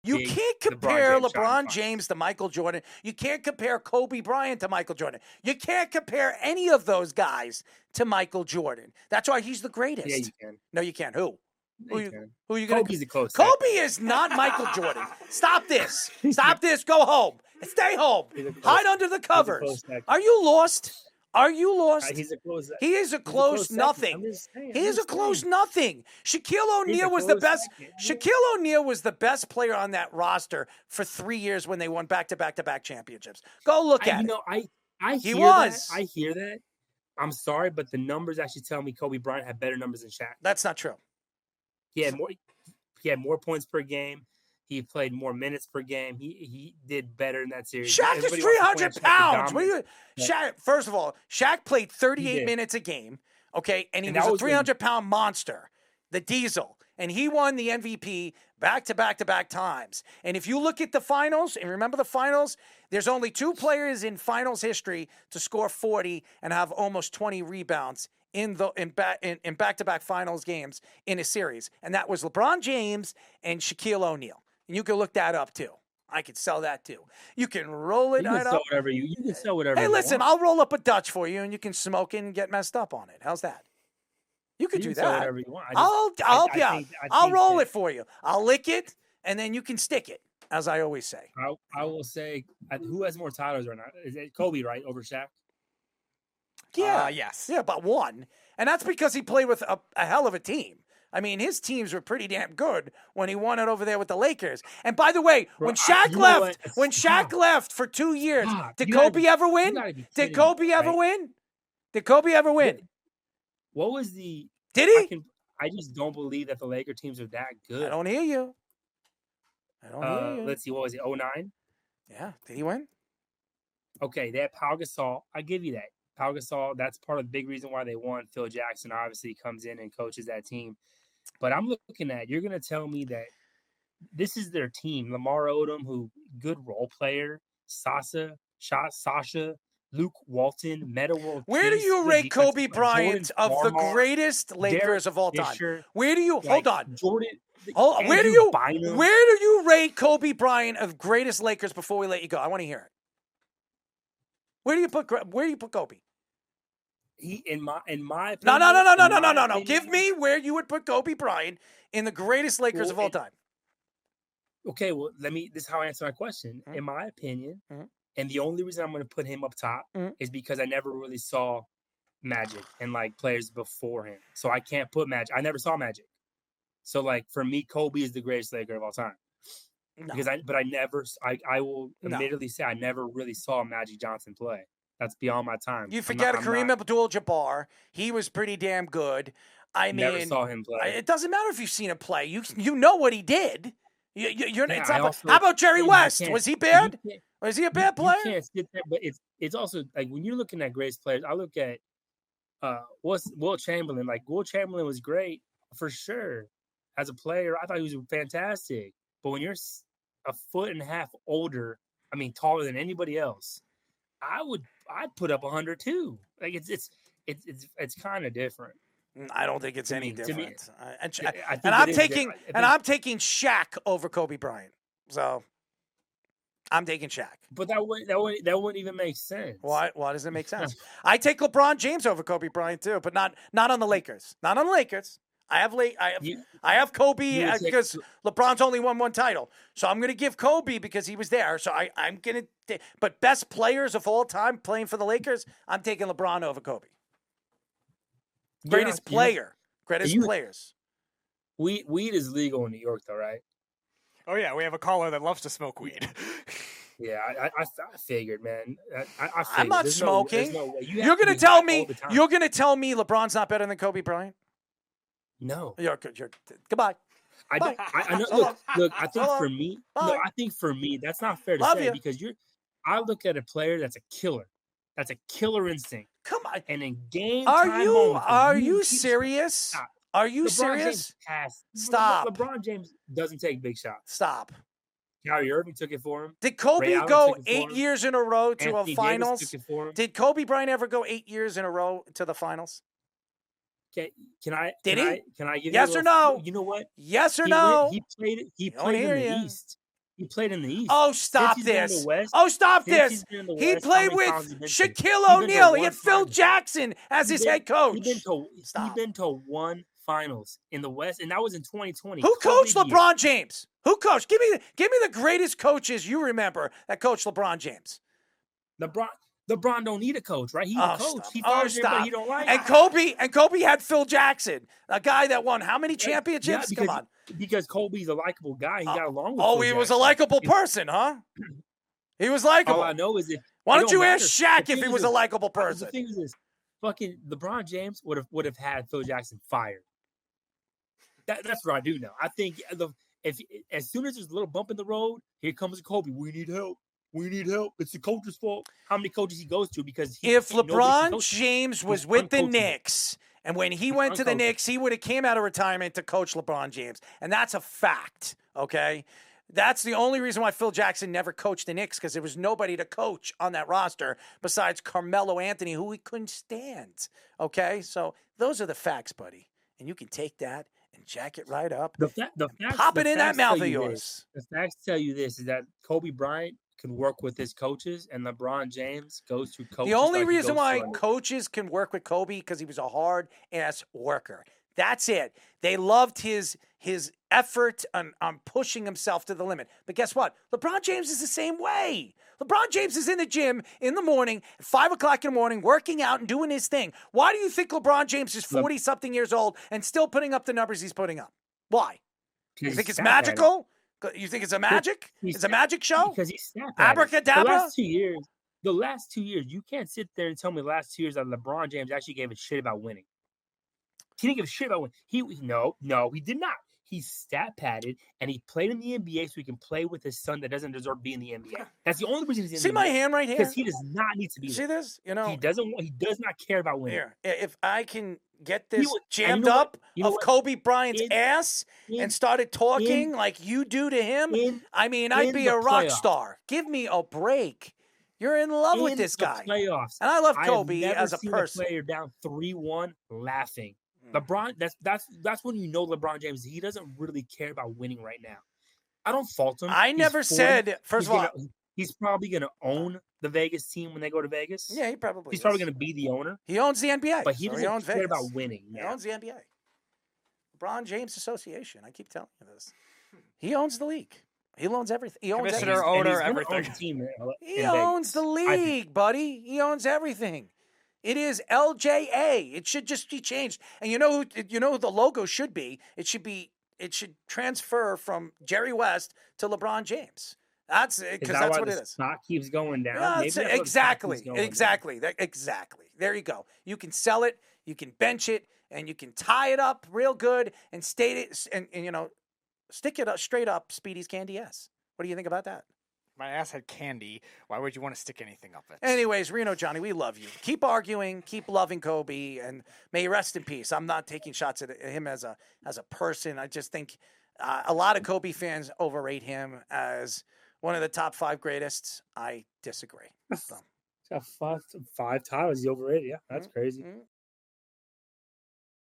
You big can't compare LeBron LeBron James to Michael Jordan. You can't compare Kobe Bryant to Michael Jordan. You can't compare any of those guys to Michael Jordan. That's why he's the greatest. Yeah, you can. No, you can't. Who? Yeah, you can. Who are you going to? Kobe's a close Kobe second. is not Michael Jordan. Stop this. Stop this. Go home. Stay home. Hide under the covers. Are you lost? Are you lost? He's a close. He is a close nothing. He is a close nothing. Shaquille O'Neal was the best. Shaquille O'Neal was the best player on that roster for 3 years when they won back-to-back championships. Go look at it. I he hear was. That. I hear that. I'm sorry, but the numbers actually tell me Kobe Bryant had better numbers than Shaq. That's not true. He had more points per game. He played more minutes per game. He did better in that series. Shaq is 300 pounds. Shaq, first of all, Shaq played 38 minutes a game, okay? And he was a 300-pound monster, the Diesel. And he won the MVP back-to-back times. And if you look at the finals, and remember the finals, there's only 2 players in finals history to score 40 and have almost 20 rebounds in back-to-back finals games in a series. And that was LeBron James and Shaquille O'Neal. And you can look that up, too. I could sell that, too. You can roll it right up. You can sell whatever Hey, you listen, want. I'll roll up a Dutch for you, and you can smoke it and get messed up on it. How's that? You could do that. Sell whatever you want. I'll help you out. I'll roll it for you. I'll lick it, and then you can stick it, as I always say. I will say, who has more titles right now? Is it Kobe, right, over Shaq? Yeah. Yes. Yeah, but one. And that's because he played with a hell of a team. I mean, his teams were pretty damn good when he won it over there with the Lakers. And by the way, when Shaq left for 2 years, did Kobe ever win? Did Kobe ever win? Did Kobe ever win? What was the? Did he? I just don't believe that the Laker teams are that good. I don't hear you. Let's see. What was it? 09? Yeah. Did he win? Okay, they had Pau Gasol. I give you that. Pau Gasol, that's part of the big reason why they won. Phil Jackson obviously comes in and coaches that team. But I'm looking at, you're going to tell me that this is their team. Lamar Odom, who good role player, Sasha, Luke Walton, Meta World. Where do you rate Kobe Bryant of the greatest Lakers of all time? Where do you hold on? Where do you rate Kobe Bryant of greatest Lakers before we let you go? I want to hear it. Where do you put Kobe? In my opinion, No. Give me where you would put Kobe Bryant in the greatest Lakers of all time. Okay, well, this is how I answer my question. Mm-hmm. In my opinion, and the only reason I'm going to put him up top is because I never really saw Magic and like players before him. So I can't put Magic. I never saw Magic. So like for me, Kobe is the greatest Laker of all time. No. Because I will admittedly say I never really saw Magic Johnson play. That's beyond my time. You forget Kareem Abdul-Jabbar. He was pretty damn good. I mean, never saw him play. It doesn't matter if you've seen him play. You know what he did. How about Jerry West? Was he bad? Was he a bad player? You can't sit there, but it's also like when you're looking at greatest players. I look at Will Chamberlain. Like Will Chamberlain was great for sure as a player. I thought he was fantastic. But when you're a foot and a half older, I mean taller than anybody else, I'd put up 100 too. Like it's kind of different. I don't think it's any different. I'm taking Shaq over Kobe Bryant. So I'm taking Shaq. But that wouldn't even make sense. Why does it make sense? I take LeBron James over Kobe Bryant too, but not on the Lakers. Not on the Lakers. I have Kobe because LeBron's only won one title. So I'm going to give Kobe because he was there. So I'm going to – but best players of all time playing for the Lakers, I'm taking LeBron over Kobe. Greatest players. Weed is legal in New York though, right? Oh, yeah. We have a caller that loves to smoke weed. Yeah, I figured, man. I figured. I'm not smoking. You're going to tell me LeBron's not better than Kobe Bryant? No. Goodbye. I know. Look. I think for me, that's not fair to say because I look at a player that's a killer. That's a killer instinct. Come on. And in game are you serious? Are you serious? Stop. LeBron James doesn't take big shots. Stop. Kyrie Irving took it for him. Did Kobe go 8 years in a row to a finals? Did Kobe Bryant ever go 8 years in a row to the finals? Can I give yes or no? You know what? Yes or no? He played it in the East. He played in the East. Oh, stop this. Oh, stop this. He played with Shaquille O'Neal. He had Phil Jackson as his head coach. He's been to one finals in the West, and that was in 2020. Who coached LeBron James? Who coached? Give me the greatest coaches you remember that coached LeBron James. LeBron don't need a coach, right? He's a coach. He fires everybody he don't like. And Kobe had Phil Jackson, a guy that won how many championships? Come on. Because Kobe's a likable guy. He got along with Phil Jackson. Was a likable person, huh? He was likable. All I know is why don't you ask Shaq if he was a likable person? The thing is this, fucking LeBron James would have had Phil Jackson fired. That's what I do know. I think if as soon as there's a little bump in the road, here comes Kobe. We need help. We need help. It's the coach's fault. How many coaches he goes to? Because if LeBron James was with the Knicks, and when he went to the Knicks, he would have came out of retirement to coach LeBron James. And that's a fact, okay? That's the only reason why Phil Jackson never coached the Knicks, because there was nobody to coach on that roster besides Carmelo Anthony, who he couldn't stand, okay? So those are the facts, buddy. And you can take that and jack it right up. Pop it in that mouth of yours. The facts tell you this, is that Kobe Bryant can work with his coaches, and LeBron James goes to coaches. The only reason why coaches can work with Kobe because he was a hard-ass worker. That's it. They loved his effort on pushing himself to the limit. But guess what? LeBron James is the same way. LeBron James is in the gym in the morning, at 5 o'clock in the morning, working out and doing his thing. Why do you think LeBron James is 40-something years old and still putting up the numbers he's putting up? Why? You think it's magical? You think it's a magic? It's a magic show? Because he's abracadabra? The last 2 years, you can't sit there and tell me the last 2 years that LeBron James actually gave a shit about winning. He didn't give a shit about winning. No, he did not. He's stat padded, and he played in the NBA so he can play with his son that doesn't deserve to be in the NBA. That's the only reason he's in the NBA. See my hand right here? Because he does not need to be. See this? He does not care about winning. Here, if I can get this jammed up of Kobe Bryant's ass and started talking like you do to him, I'd be a rock star. Give me a break. You're in love with this guy. Playoffs, and I love Kobe as a person. I have never seen a player down 3-1 laughing. LeBron, that's when you know LeBron James. He doesn't really care about winning right now. I don't fault him. I never said. First of all, he's probably going to own the Vegas team when they go to Vegas. Yeah, he's probably going to be the owner. He owns the NBA, but he doesn't care about winning. He owns the NBA. LeBron James Association. I keep telling you this. He owns the league. He owns everything. He owns commissioner, owner, everything. He owns the league, buddy. He owns everything. It is LJA. It should just be changed. And you know who the logo should be? It should transfer from Jerry West to LeBron James. That's what it is. Stock keeps going down. Yeah, exactly. There you go. You can sell it, you can bench it, and you can tie it up real good and state it and stick it up straight up Speedy's Candy S. What do you think about that? My ass had candy. Why would you want to stick anything up it? Anyways, Reno Johnny, we love you. Keep arguing, keep loving Kobe, and may he rest in peace. I'm not taking shots at him as a person. I just think a lot of Kobe fans overrate him as one of the top 5 greatest. I disagree. So. Got 5 titles. He overrated. Yeah, that's crazy.